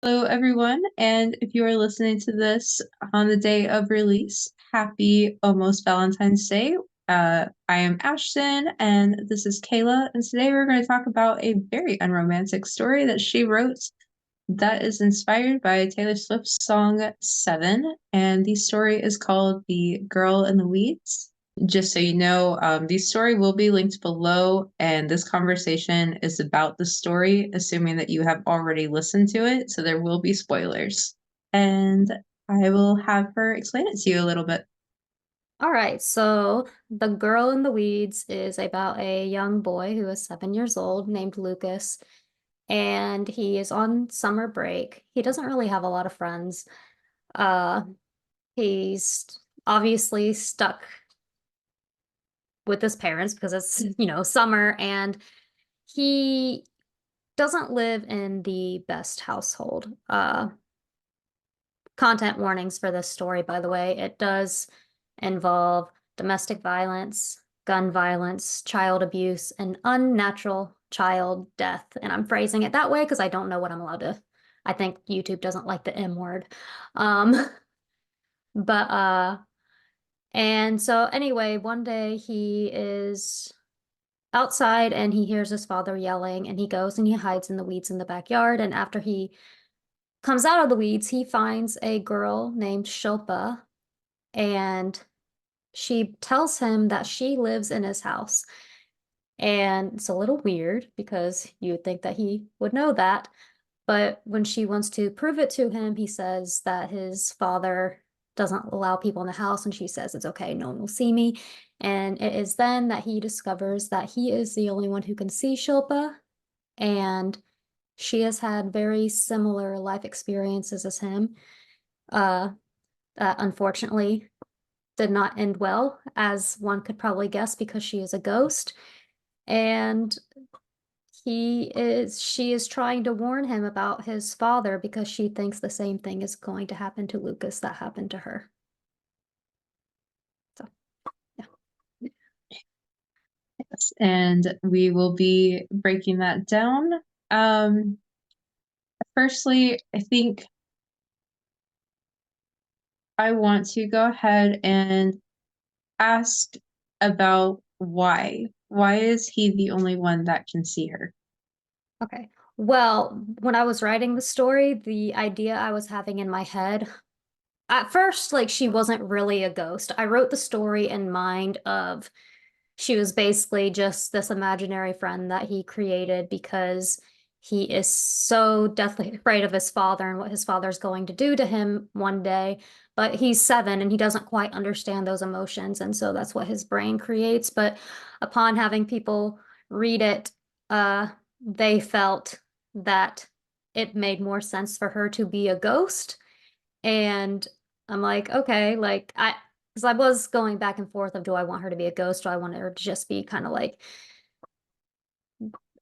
Hello, everyone. And if you are listening to this on the day of release, happy almost Valentine's Day. I am Ashton, and this is Kayla. And today we're going to talk about a very unromantic story that she wrote that is inspired by Taylor Swift's song Seven. And the story is called The Girl in the Weeds. Just so you know, the story will be linked below, and this conversation is about the story, assuming that you have already listened to it, so there will be spoilers. And I will have her explain it to you a little bit. All right, so The Girl in the Weeds is about a young boy who is 7 years old named Lucas, and he is on summer break. He doesn't really have a lot of friends. Uh, he's obviously stuck with his parents because it's summer, and he doesn't live in the best household. Content warnings for this story, by the way. It does involve domestic violence, gun violence, child abuse, and unnatural child death. And I'm phrasing it that way because I don't know what I'm allowed to. I think YouTube doesn't like the M word. Um, but and so anyway, one day he is outside and he hears his father yelling, and he goes and he hides in the weeds in the backyard. And after he comes out of the weeds, he finds a girl named Shilpa, and she tells him that she lives in his house. And it's a little weird because you would think that he would know that. But when she wants to prove it to him, he says that his father doesn't allow people in the house, and she says it's okay, no one will see me. And it is then that he discovers that he is the only one who can see Shilpa, and she has had very similar life experiences as him. Uh, that unfortunately did not end well, as one could probably guess, because she is a ghost. And she is trying to warn him about his father because she thinks the same thing is going to happen to Lucas that happened to her. So, yeah. Yes, and we will be breaking that down. Um, Firstly, I think I want to go ahead and ask about why. Why is he the only one that can see her? Okay. Well, when I was writing the story, the idea I was having in my head, at first, like, she wasn't really a ghost. I wrote the story in mind of she was basically just this imaginary friend that he created because he is so deathly afraid of his father and what his father's going to do to him one day. But he's 7 and he doesn't quite understand those emotions. And so that's what his brain creates. But upon having people read it, uh, they felt that it made more sense for her to be a ghost. And I'm like, okay, because I was going back and forth of, do I want her to be a ghost? Do I want her to just be kind of like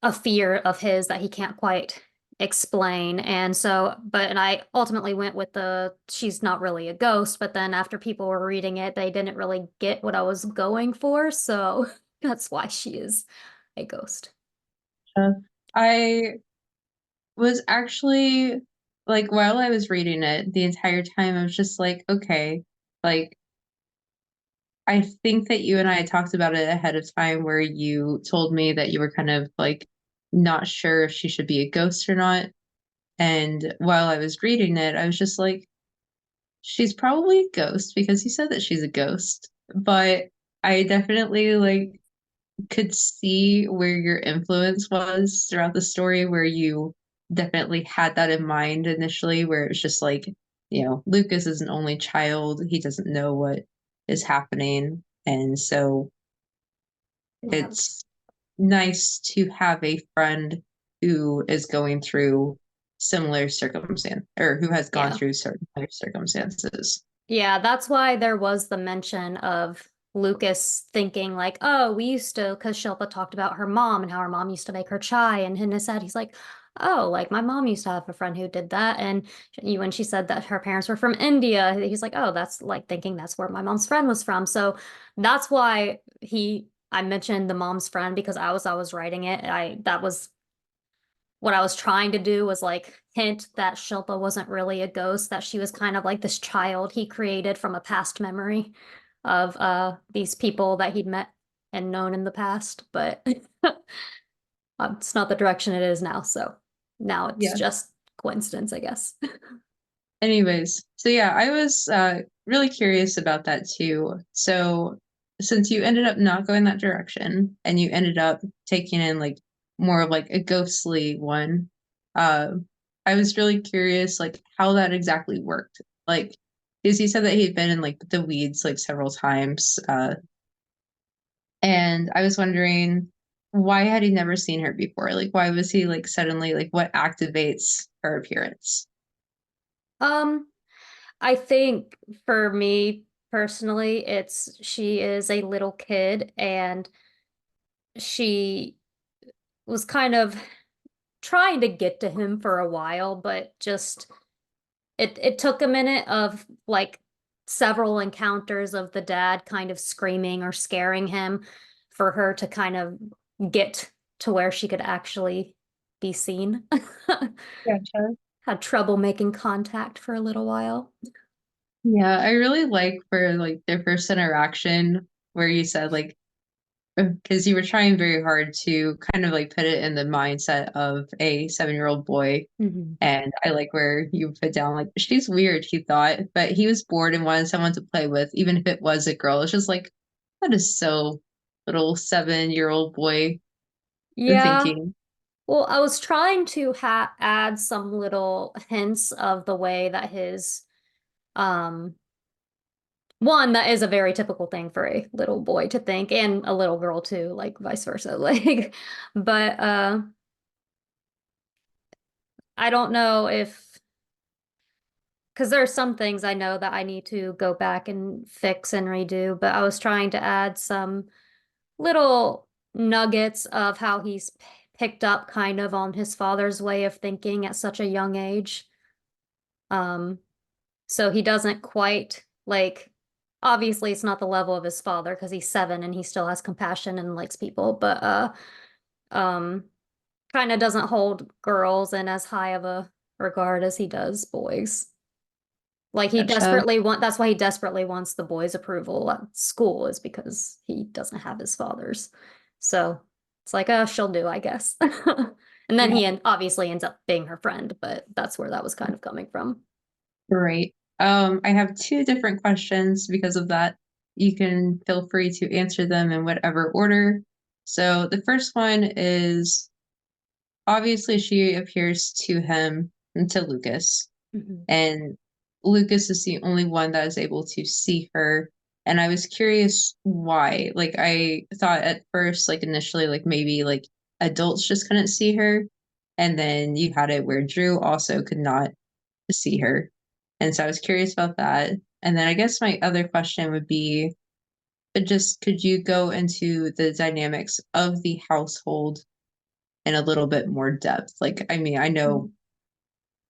a fear of his that he can't quite explain? And so, and I ultimately went with she's not really a ghost. But then after people were reading it, they didn't really get what I was going for. So that's why she is a ghost. Uh, I was actually like, while I was reading it the entire time, I was just like, okay, like, I think that you and I talked about it ahead of time where you told me that you were kind of like not sure if she should be a ghost or not. And while I was reading it, I was just like, she's probably a ghost because you said that she's a ghost. But I definitely like could see where your influence was throughout the story, where you definitely had that in mind initially, where it was just like, Lucas is an only child. He doesn't know what is happening. And so Yeah. it's nice to have a friend who is going through similar circumstance or who has gone Yeah. through certain circumstances. Yeah, that's why there was the mention of Lucas thinking like, oh, we used to, because Shilpa talked about her mom and how her mom used to make her chai, and in his head, he's like, oh, like my mom used to have a friend who did that, and when she said that her parents were from India, he's like, oh, that's like thinking that's where my mom's friend was from. So that's why I mentioned the mom's friend because I was writing it. I that was what I was trying to do was like hint that Shilpa wasn't really a ghost, that she was kind of like this child he created from a past memory of these people that he'd met and known in the past, but it's not the direction it is now, so now it's Yeah. just coincidence, I guess. Anyways, so yeah, I was really curious about that too. So since you ended up not going that direction and you ended up taking in like more of like a ghostly one, uh, I was really curious like how that exactly worked. Like, because he said that he'd been in like the weeds like several times, and I was wondering why had he never seen her before? Like, why was he like suddenly like what activates her appearance? Um, I think for me personally, it's she is a little kid and she was kind of trying to get to him for a while, but just it took a minute of like several encounters of the dad kind of screaming or scaring him for her to kind of get to where she could actually be seen. Gotcha. Had trouble making contact for a little while. Yeah, I really like for like their first interaction where you said like because you were trying very hard to kind of like put it in the mindset of a 7-year-old boy. Mhm. And I like where you put down like she's weird, he thought, but he was bored and wanted someone to play with, even if it was a girl. It's just like that is so little 7-year-old boy Yeah. thinking. Well, I was trying to ha add some little hints of the way that his um one that is a very typical thing for a little boy to think and a little girl too, like vice versa. Like but I don't know if because there are some things I know that I need to go back and fix and redo, but I was trying to add some little nuggets of how he's picked up kind of on his father's way of thinking at such a young age. Um, so he doesn't quite like, obviously it's not the level of his father because he's 7 and he still has compassion and likes people, but um, kind of doesn't hold girls in as high of a regard as he does boys. Like he Gotcha. desperately that's why he desperately wants the boys' approval at school is because he doesn't have his father's. So it's like, oh, she'll do, I guess. And then Yeah, obviously ends up being her friend, but that's where that was kind of coming from. great. I have two different questions because of that. You can feel free to answer them in whatever order. So the first one is obviously she appears to him and to Lucas, Mhm. and Lucas is the only one that is able to see her. And I was curious why. Like I thought at first, like initially, like maybe like adults just couldn't see her. And then you had it where Drew also could not see her. And so I was curious about that. And then I guess my other question would be just could you go into the dynamics of the household in a little bit more depth? Like, I mean, I know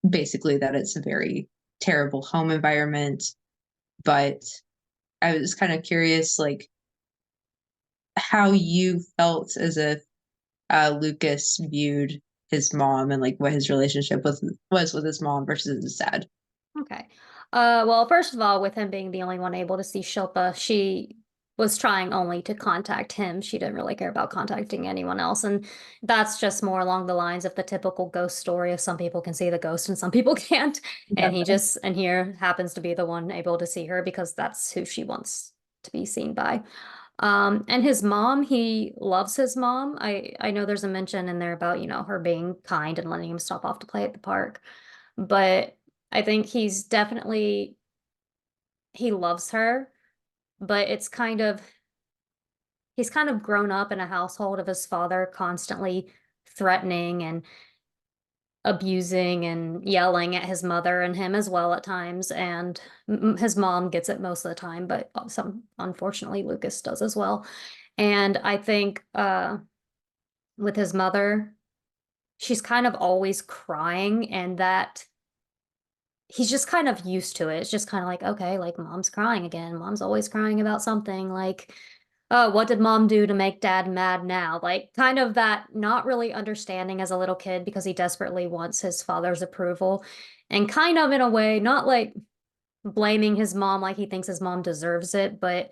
Mhm. basically that it's a very terrible home environment, but I was kind of curious, like, how you felt as if Lucas viewed his mom and like what his relationship was with his mom versus his dad. Okay. Well, first of all, with him being the only one able to see Shilpa, she was trying only to contact him. She didn't really care about contacting anyone else. And that's just more along the lines of the typical ghost story of some people can see the ghost and some people can't. And Gotcha. and here happens to be the one able to see her because that's who she wants to be seen by. And his mom, he loves his mom. I know there's a mention in there about, her being kind and letting him stop off to play at the park. But I think he loves her, but he's kind of grown up in a household of his father constantly threatening and abusing and yelling at his mother and him as well at times. And his mom gets it most of the time, but unfortunately, Lucas does as well. And I think with his mother, she's kind of always crying, and that he's just kind of used to it. It's just kind of like, okay, like mom's crying again. Mom's always crying about something. Like, oh, what did mom do to make dad mad now? Like, kind of that not really understanding as a little kid because he desperately wants his father's approval. And kind of in a way, not like blaming his mom like he thinks his mom deserves it, but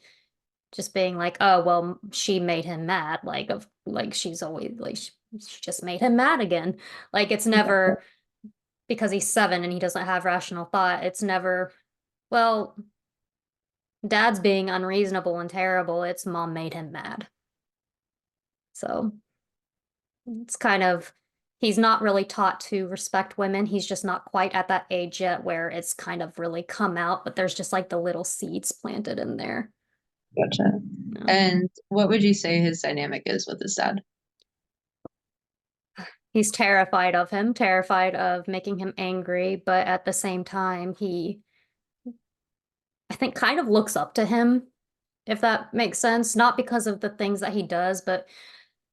just being like, oh, well, she made him mad. Like she's always like, she just made him mad again. Like, it's Yeah, never because he's 7 and he doesn't have rational thought. It's never, well, dad's being unreasonable and terrible. It's mom made him mad. So. It's kind of, he's not really taught to respect women. He's just not quite at that age yet where it's kind of really come out, but there's just like the little seeds planted in there. gotcha. You know? And what would you say his dynamic is with his dad? He's terrified of him, terrified of making him angry, but at the same time, I think, kind of looks up to him, if that makes sense. Not because of the things that he does, but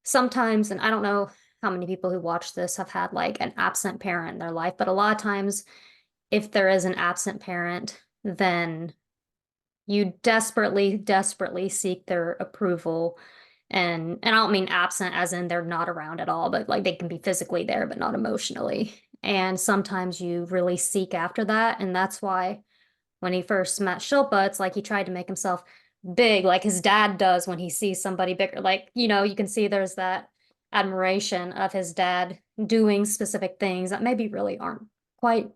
sometimes, and I don't know how many people who watch this have had like an absent parent in their life, but a lot of times, if there is an absent parent, then you desperately, desperately seek their approval. And I don't mean absent as in they're not around at all, but like they can be physically there, but not emotionally. And sometimes you really seek after that. And that's why when he first met Shilpa, it's like he tried to make himself big, like his dad does when he sees somebody bigger. Like, you can see there's that admiration of his dad doing specific things that maybe really aren't quite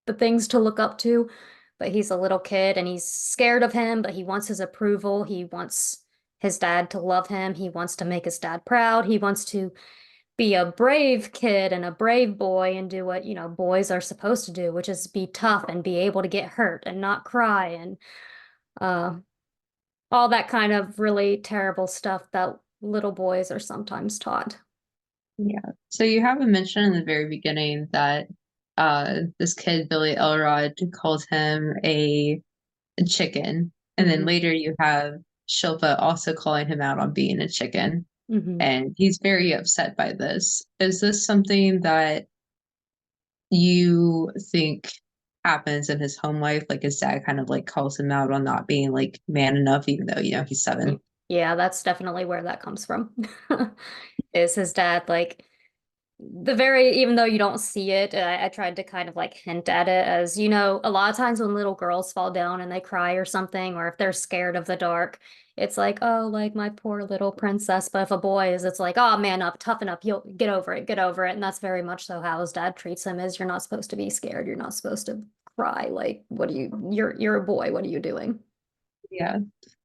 the things to look up to. But he's a little kid and he's scared of him, but he wants his approval. He wants his dad to love him. He wants to make his dad proud. He wants to be a brave kid and a brave boy and do what, boys are supposed to do, which is be tough and be able to get hurt and not cry and uh, all that kind of really terrible stuff that little boys are sometimes taught. Yeah. So you have a mention in the very beginning that this kid, Billy Elrod, called him a chicken. And then Hmm. later you have Shilpa also calling him out on being a chicken. Hmm. And he's very upset by this. Is this something that you think happens in his home life? Like his dad kind of like calls him out on not being like man enough, even though, he's 7. Yeah, that's definitely where that comes from. Is his dad like even though you don't see it, I tried to kind of like hint at it as, a lot of times when little girls fall down and they cry or something, or if they're scared of the dark, it's like, oh, like my poor little princess. But if a boy is, it's like, oh, man up, toughen up, you'll get over it, get over it. And that's very much so how his dad treats him is you're not supposed to be scared. You're not supposed to cry. Like, you're a boy. What are you doing? Yeah.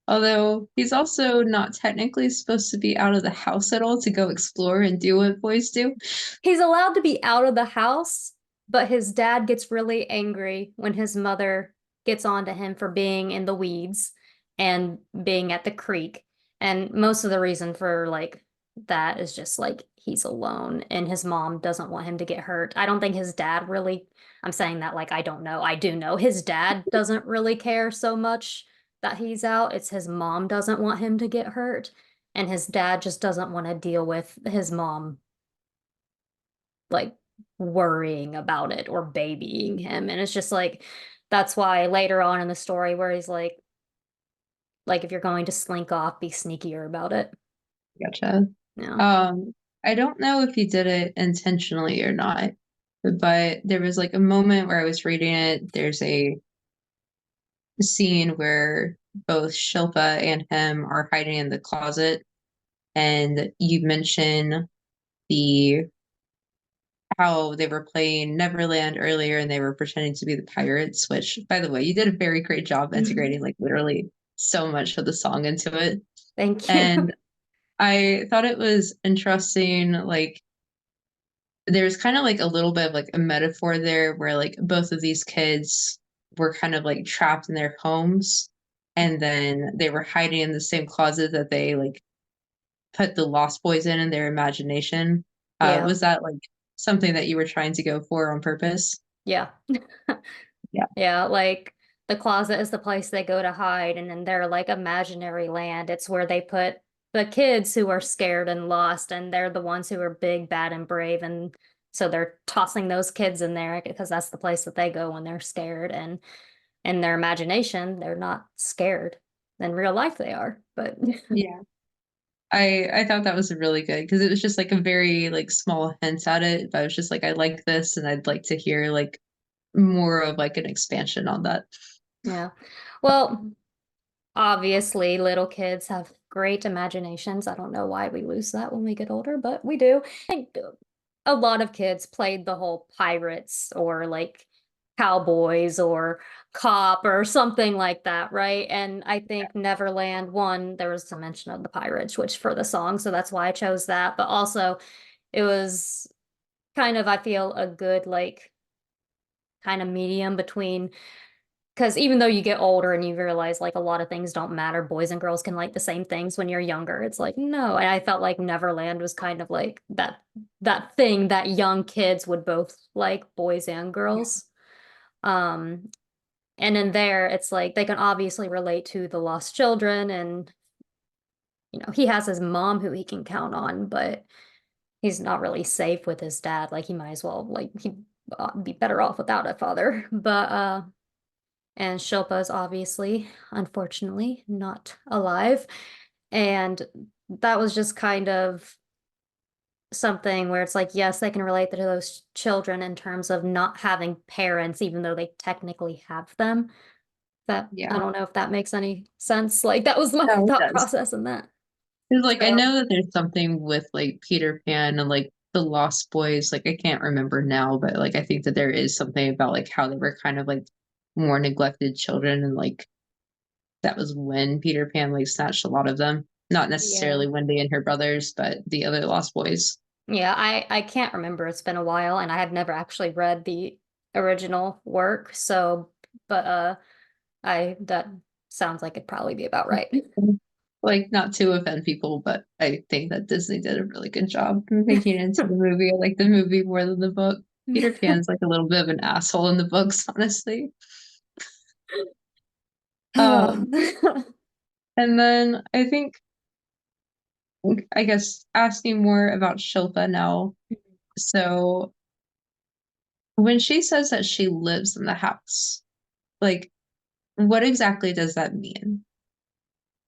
Although he's also not technically supposed to be out of the house at all to go explore and do what boys do. He's allowed to be out of the house, but his dad gets really angry when his mother gets on to him for being in the weeds and being at the creek. And most of the reason for like that is just like he's alone and his mom doesn't want him to get hurt. I don't think his dad really, I'm saying that like I don't know. I do know his dad doesn't really care so much that he's out. It's his mom doesn't want him to get hurt. And his dad just doesn't want to deal with his mom like worrying about it or babying him. And it's just like that's why later on in the story where he's like if you're going to slink off, be sneakier about it. Gotcha. Yeah. I don't know if he did it intentionally or not, but there was like a moment where I was reading it. There's a scene where both Shilpa and him are hiding in the closet, and you mention the how they were playing Neverland earlier and they were pretending to be the pirates, which, by the way, you did a very great job integrating like literally so much of the song into it. Thank you. And I thought it was interesting, like there's kind of like a little bit of like a metaphor there where like both of these kids were kind of like trapped in their homes and then they were hiding in the same closet that they like put the Lost Boys in their imagination. Yeah. Was that like something that you were trying to go for on purpose? Yeah. Yeah. Yeah, like the closet is the place they go to hide, and in their like imaginary land, it's where they put the kids who are scared and lost, and they're the ones who are big, bad, and brave, and so they're tossing those kids in there because that's the place that they go when they're scared, and in their imagination, they're not scared. in real life they are. But Yeah. I thought that was really good because it was just like a very like small hints at it, but I was just like I like this and I'd like to hear like more of like an expansion on that. yeah. Well, obviously, little kids have great imaginations. I don't know why we lose that when we get older, but we do. I think a lot of kids played the whole pirates or like cowboys or cop or something like that, right? And I think Neverland one, there was some mention of the pirates, which for the song, so that's why I chose that. But also, it was kind of, I feel, a good like kind of medium between because even though you get older and you realize like a lot of things don't matter, boys and girls can like the same things when you're younger. It's like, no. And I felt like Neverland was kind of like that thing that young kids would both like, boys and Yeah. girls. Um, and in there, it's like they can obviously relate to the lost children and he has his mom who he can count on, but he's not really safe with his dad. Like he might as well like he'd be better off without a father. But and Shilpa's obviously, unfortunately, not alive. And that was just kind of something where it's like, yes, they can relate to those children in terms of not having parents, even though they technically have them. That I Yeah. don't know if that makes any sense. Like that was my No, it thought does. process in that. 'Cause, like I So know that there's something with like Peter Pan and like the Lost Boys, like I can't remember now, but like I think that there is something about like how they were kind of like more neglected children and like that was when Peter Pan like snatched a lot of them. Not yeah. necessarily Wendy and her brothers, but the other Lost Boys. Yeah, I can't remember. It's been a while and I have never actually read the original work. So but I that sounds like it'd probably be about right. Like not to offend people, but I think that Disney did a really good job making it into the movie. I like the movie more than the book. Peter Pan's like a little bit of an asshole in the books, honestly. Um, and then I think I guess asking more about Shilpa now. So when she says that she lives in the house, like what exactly does that mean?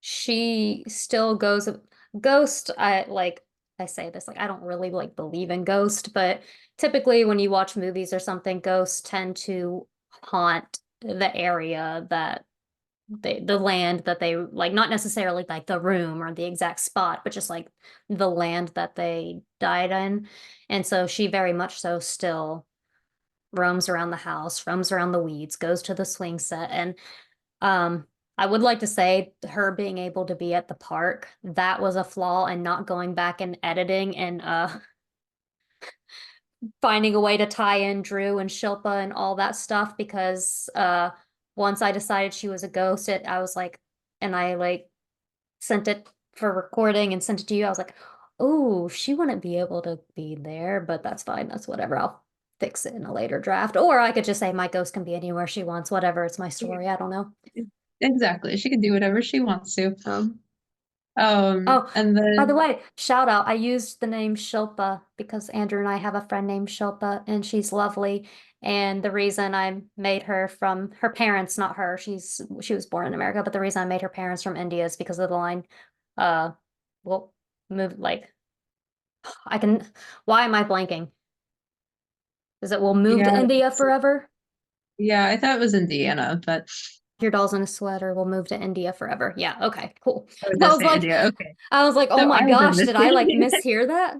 She still goes ghost. I say this like I don't really like believe in ghost, but typically when you watch movies or something, ghosts tend to haunt the area that the land that they like, not necessarily like the room or the exact spot, but just like the land that they died in. And so she very much so still roams around the house, roams around the weeds, goes to the swing set. And um, I would like to say her being able to be at the park, that was a flaw, and not going back and editing and finding a way to tie in Drew and Shilpa and all that stuff because once I decided she was a ghost, I was like, and I like sent it for recording and sent it to you. I was like, oh, she wouldn't be able to be there, but that's fine. That's whatever. I'll fix it in a later draft. Or I could just say my ghost can be anywhere she wants, whatever. It's my story. I don't know. Exactly. She can do whatever she wants to. Um, Oh, And by the then way, shout out. I used the name Shilpa because Andrew and I have a friend named Shilpa and she's lovely. And the reason I made her from her parents, not her, she was born in America, but the reason I made her parents from India is because of the line, uh, well, move like I can, why am I blanking? Is it we'll move to yeah, India forever? yeah, I thought it was Indiana, but Your doll's in a sweater, we'll move to India forever. Yeah, okay, cool. I I was was say like, India. Okay. I was like, oh So my I have been gosh, did I like missing. mishear that?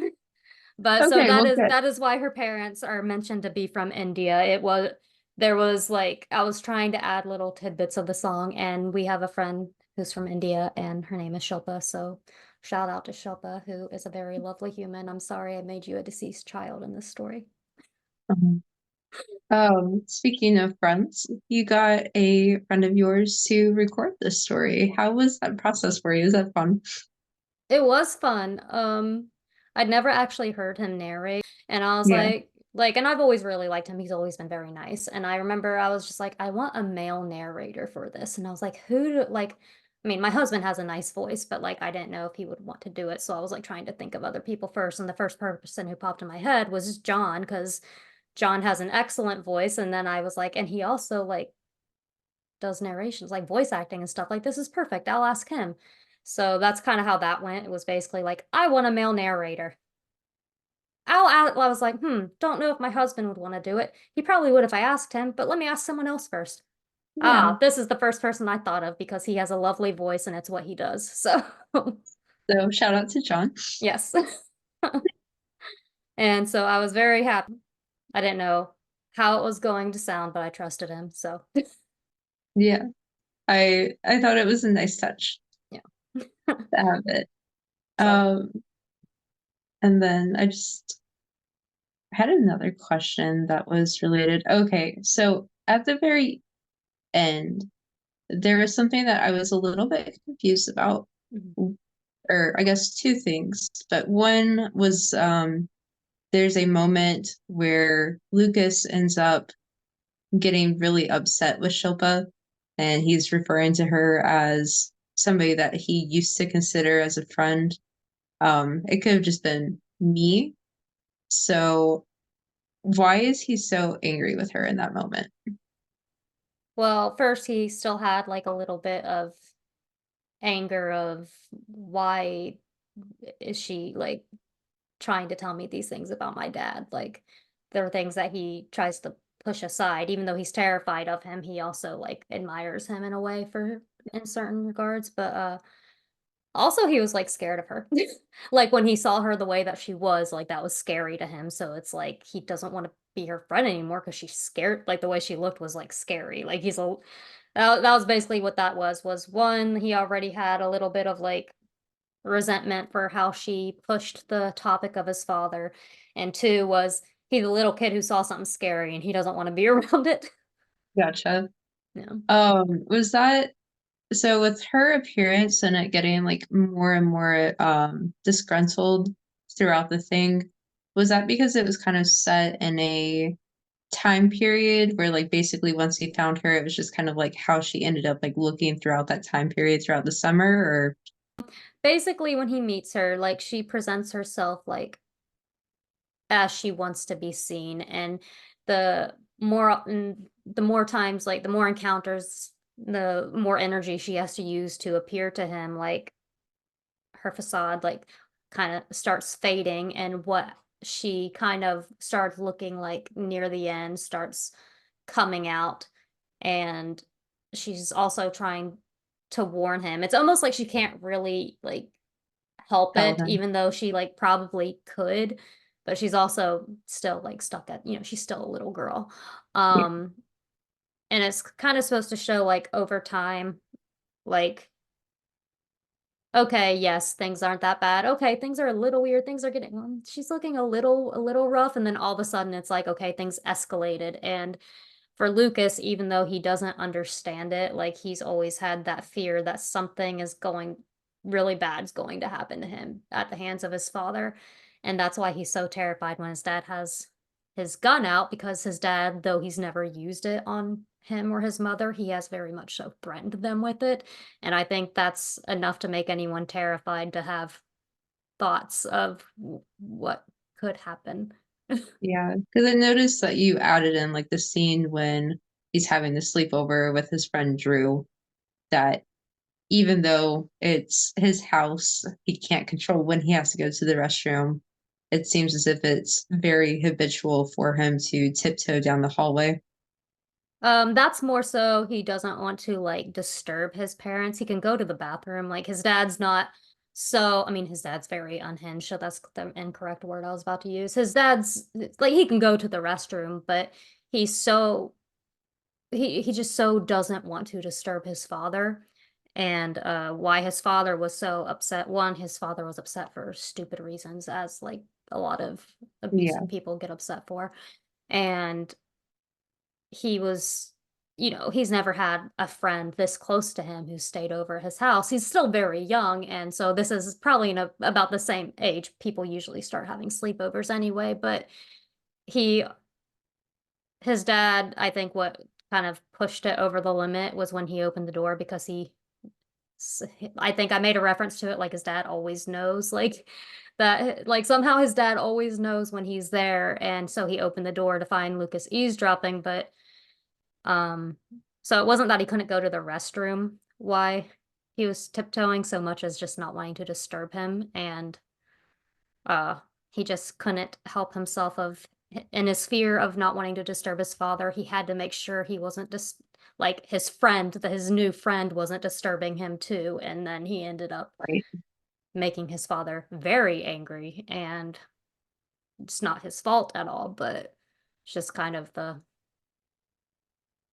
But so Okay, well good. that is why her parents are mentioned to be from India. It was there was like I was trying to add little tidbits of the song, and we have a friend who's from India, and her name is Shilpa. So shout out to Shilpa, who is a very lovely human. I'm sorry I made you a deceased child in this story. Mhm. Speaking of friends, you got a friend of yours to record this story. How was that process for you? Is that fun? It was fun. I'd never actually heard him narrate, and I was Yeah. like, and I've always really liked him. He's always been very nice. And I remember I was just like, I want a male narrator for this. And I was like, I mean, my husband has a nice voice, but like, I didn't know if he would want to do it. So I was like trying to think of other people first. And the first person who popped in my head was John, because John has an excellent voice. And then I was like, and he also like does narrations, like voice acting and stuff. Like, this is perfect. I'll ask him. So that's kind of how that went. It was basically like, I want a male narrator. I was like, don't know if my husband would want to do it. He probably would if I asked him, but let me ask someone else first. Yeah. Ah, this is the first person I thought of because he has a lovely voice and it's what he does. So, So shout out to John. yes. And so I was very happy. I didn't know how it was going to sound, but I trusted him. So, Yeah. I thought it was a nice touch yeah. to have it. So, Um, and then I just had another question that was related. Okay, so at the very end, there was something that I was a little bit confused about, mhm. or I guess two things. But one was there's a moment where Lucas ends up getting really upset with Shilpa, and he's referring to her as somebody that he used to consider as a friend. It could have just been me. So why is he so angry with her in that moment? Well, first he still had like a little bit of anger of why is she like trying to tell me these things about my dad? Like there are things that he tries to push aside, even though he's terrified of him, he also like admires him in a way for in certain regards. But also he was like scared of her. Like when he saw her the way that she was, like that was scary to him. So it's like he doesn't want to be her friend anymore because she's scared. Like the way she looked was like scary. Like he's a that was basically what that was one, he already had a little bit of like resentment for how she pushed the topic of his father. And two was he's a little kid who saw something scary and he doesn't want to be around it. Gotcha. Yeah. Was that so with her appearance and it getting like more and more disgruntled throughout the thing, was that because it was kind of set in a time period where like basically once he found her, it was just kind of like how she ended up like looking throughout that time period throughout the summer, or Basically when he meets her, like she presents herself like as she wants to be seen, and the the more times, like the more encounters, the more energy she has to use to appear to him, like her facade like kind of starts fading, and what she kind of starts looking like near the end starts coming out, and she's also trying to warn him. It's almost like she can't really like help tell it, him? even though she like probably could, but she's also still like stuck at, she's still a little girl. Yeah, Um, and it's kind of supposed to show like over time, like, okay, yes, things aren't that bad. Okay, things are a little weird. Things are getting, she's looking a little rough. And then all of a sudden it's like, okay, things escalated. And for Lucas, even though he doesn't understand it, like he's always had that fear that something is going really bad is going to happen to him at the hands of his father. And that's why he's so terrified when his dad has his gun out, because his dad, though he's never used it on him or his mother, he has very much so threatened them with it. And I think that's enough to make anyone terrified to have thoughts of what could happen. yeah. Because I noticed that you added in like the scene when he's having the sleepover with his friend Drew, that even though it's his house, he can't control when he has to go to the restroom. It seems as if it's very habitual for him to tiptoe down the hallway. That's more so he doesn't want to like disturb his parents. He can go to the bathroom. Like his dad's not so, I mean, his dad's very unhinged, so that's the incorrect word I was about to use. His dad's like he can go to the restroom, but he's so he just so doesn't want to disturb his father. And why his father was so upset. One, his father was upset for stupid reasons, as like a lot of Yeah, abusive people get upset for. And he was, he's never had a friend this close to him who stayed over at his house. He's still very young, and so this is probably in about the same age. People usually start having sleepovers anyway, but he, his dad, I think what kind of pushed it over the limit was when he opened the door because I think I made a reference to it like his dad always knows, like that, like somehow his dad always knows when he's there, and so he opened the door to find Lucas eavesdropping, but um So it wasn't that he couldn't go to the restroom why he was tiptoeing so much as just not wanting to disturb him. And uh he just couldn't help himself of in his fear of not wanting to disturb his father, he had to make sure he wasn't just like his friend, that his new friend wasn't disturbing him too. And then he ended up Right. making his father very angry, and it's not his fault at all, but it's just kind of the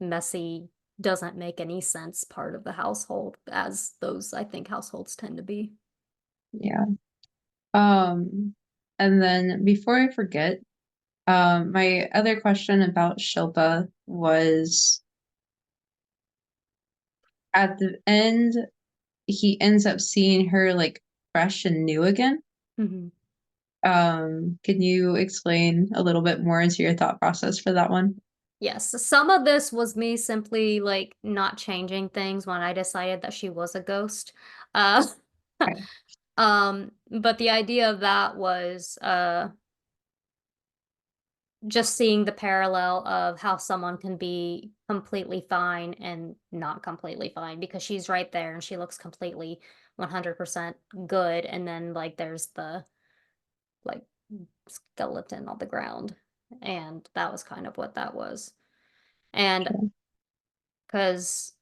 messy, doesn't make any sense part of the household, as those I think households tend to be. Yeah. Um, and then before I forget, my other question about Shilpa was at the end, he ends up seeing her like fresh and new again. Mhm. Can you explain a little bit more into your thought process for that one? Yes, some of this was me simply like not changing things when I decided that she was a ghost. Uh Okay. but the idea of that was just seeing the parallel of how someone can be completely fine and not completely fine, because she's right there and she looks completely 100% good, and then like there's the like skeleton on the ground, and that was kind of what that was. And Okay. because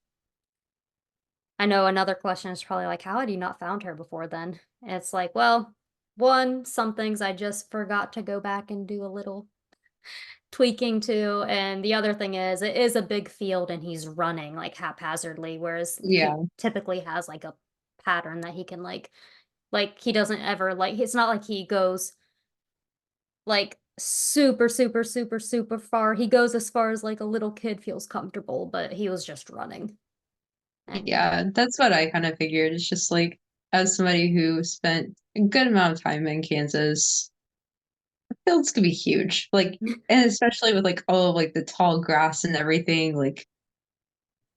I know another question is probably like, how had you not found her before then? And it's like, well, one, some things I just forgot to go back and do a little tweaking to, and the other thing is it is a big field and he's running like haphazardly, whereas he Yeah. typically has like a pattern that he can like he doesn't ever like, it's not like he goes like super, super, super, super far. He goes as far as like a little kid feels comfortable, but he was just running. And Yeah, that's what I kind of figured. It's just like, as somebody who spent a good amount of time in Kansas, fields could be huge. Like, and especially with like all of like the tall grass and everything, like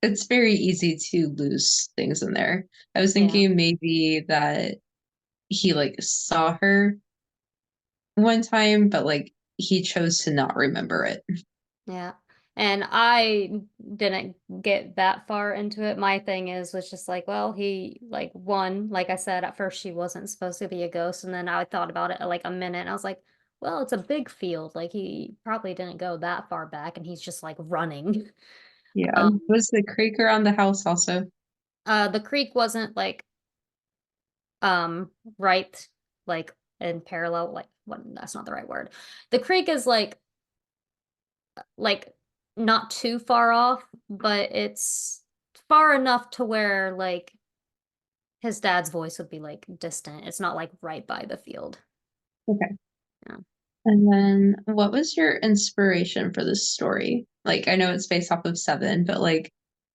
it's very easy to lose things in there. I was yeah. thinking maybe that he like saw her one time, but like he chose to not remember it. Yeah. And I didn't get that far into it. My thing is was just like, well, he like one, like I said, at first she wasn't supposed to be a ghost, and then I thought about it like a minute and I was like, well, it's a big field. Like he probably didn't go that far back and he's just like running. Yeah. Um Was the creek around the house also? the creek wasn't like um right like in parallel, like what, that's not the right word. The creek is like not too far off, but it's far enough to where like his dad's voice would be like distant. It's not like right by the field. Okay. Yeah. And then what was your inspiration for this story? Like, I know it's based off of Seven, but like,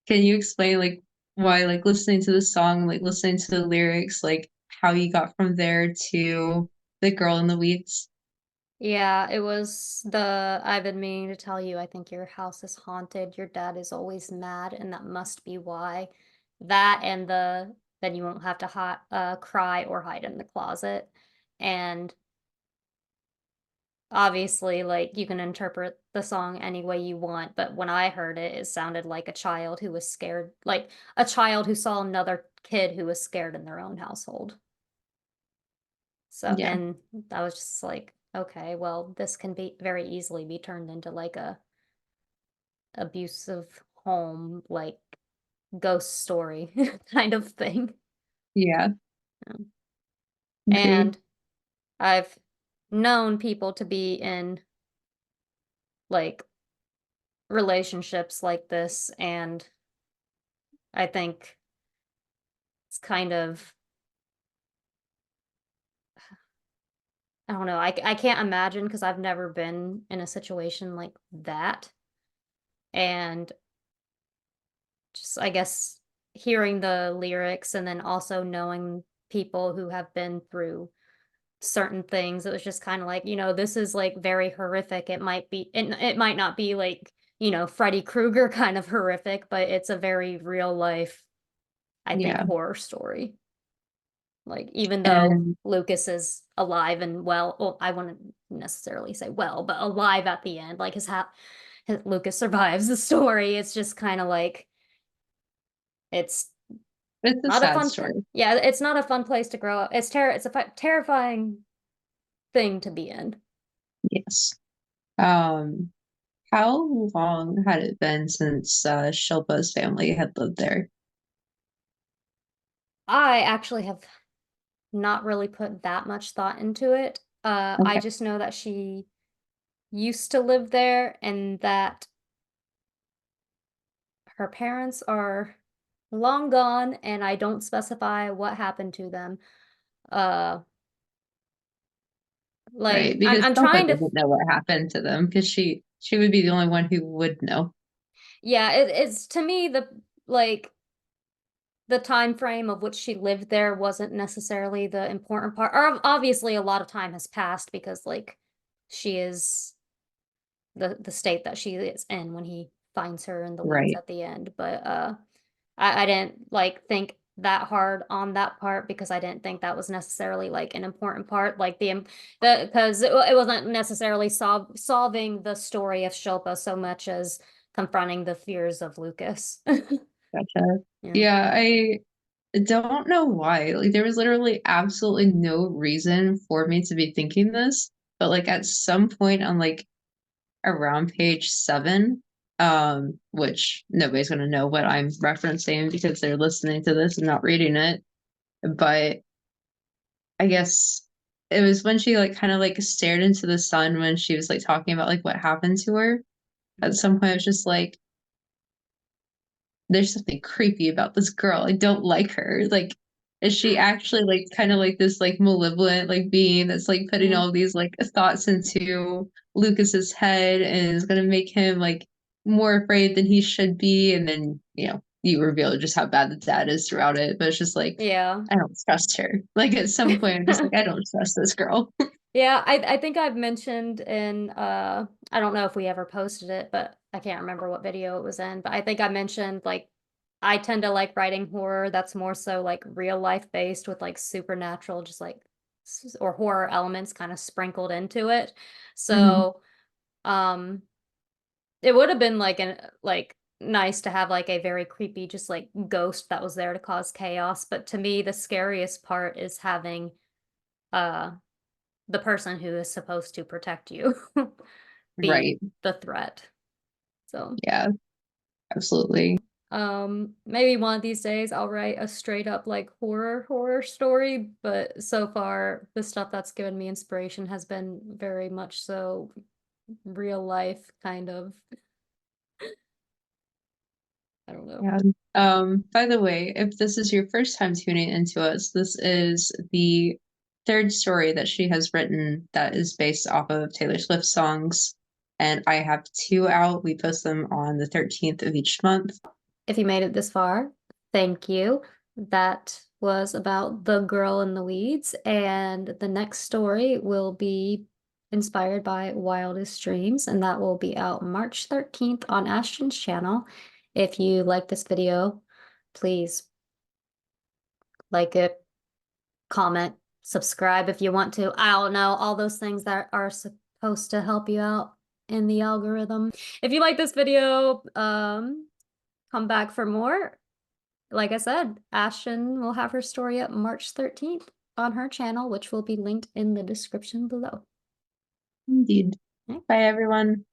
can you explain like why like listening to the song, like listening to the lyrics, like how you got from there to the girl in the weeds? Yeah, it was the I've been meaning to tell you, I think your house is haunted. Your dad is always mad, and that must be why. That and the then you won't have to cry or hide in the closet. And obviously, like, you can interpret the song any way you want, but when I heard it, it sounded like a child who was scared, like a child who saw another kid who was scared in their own household. So, Yeah, and I was just like, okay, well, this can be very easily be turned into like a abusive home, like ghost story kind of thing. yeah, Um, agreed. And I've known people to be in like relationships like this, and I think it's kind of, I don't know, I can't imagine because I've never been in a situation like that. And just, I guess, hearing the lyrics and then also knowing people who have been through certain things, it was just kind of like, this is like very horrific. It might not be like, Freddy Krueger kind of horrific, but it's a very real life, I think, Yeah. horror story. Like, even though And Lucas is alive and well, I wouldn't necessarily say well, but alive at the end, like Lucas survives the story. It's just kind of like it's It's a not a sad fun. story. Yeah, it's not a fun place to grow up. It's a terrifying thing to be in. Yes. Um, how long had it been since Shilpa's family had lived there? I actually have not really put that much thought into it. I Okay, just know that she used to live there and that her parents are long gone, and I don't specify what happened to them. Uh, right. like Because I'm Shilpa trying to, doesn't know what happened to them because she would be the only one who would know. yeah, it's to me like the time frame of which she lived there wasn't necessarily the important part. Or obviously, a lot of time has passed because like she is the state that she is in when he finds her in the weeds Right, at the end. But I didn't like think that hard on that part because I didn't think that was necessarily like an important part, like the because it wasn't necessarily solving the story of Shilpa so much as confronting the fears of Lucas. gotcha. Yeah. Yeah, I don't know why. Like there was literally absolutely no reason for me to be thinking this, but like at some point on like around page 7, which nobody's gonna know what I'm referencing because they're listening to this and not reading it. But I guess it was when she like kind of like stared into the sun when she was like talking about like what happened to her. At some point, I was just like, there's something creepy about this girl. I don't like her. Like, is she actually like kind of like this like malevolent like being that's like putting Mhm. all these like thoughts into Lucas's head and is gonna make him like more afraid than he should be? And then, you reveal just how bad the dad is throughout it. But it's just like, Yeah. I don't trust her. Like at some point, I'm just like, I don't trust this girl. Yeah, I think I've mentioned in I don't know if we ever posted it, but I can't remember what video it was in, but I think I mentioned like I tend to like writing horror that's more so like real life based with like supernatural just like or horror elements kind of sprinkled into it. Mhm. So, um it would have been like an like nice to have like a very creepy just like ghost that was there to cause chaos, but to me the scariest part is having uh the person who is supposed to protect you be Right. the threat. So, Yeah, absolutely. maybe one of these days I'll write a straight up like horror story, but so far the stuff that's given me inspiration has been very much so real life kind of, I don't know. Yeah. By the way, if this is your first time tuning into us, this is the third story that she has written that is based off of Taylor Swift songs. And I have two out. We post them on the 13th of each month. If you made it this far, thank you. That was about the girl in the weeds, and the next story will be inspired by Wildest Dreams, and that will be out March 13th on Ashton's channel. If you like this video, please like it, comment, subscribe if you want to. I don't know, all those things that are supposed to help you out in the algorithm. If you like this video, come back for more. Like I said, Ashton will have her story up March 13th on her channel, which will be linked in the description below. Indeed. Okay. Bye, everyone.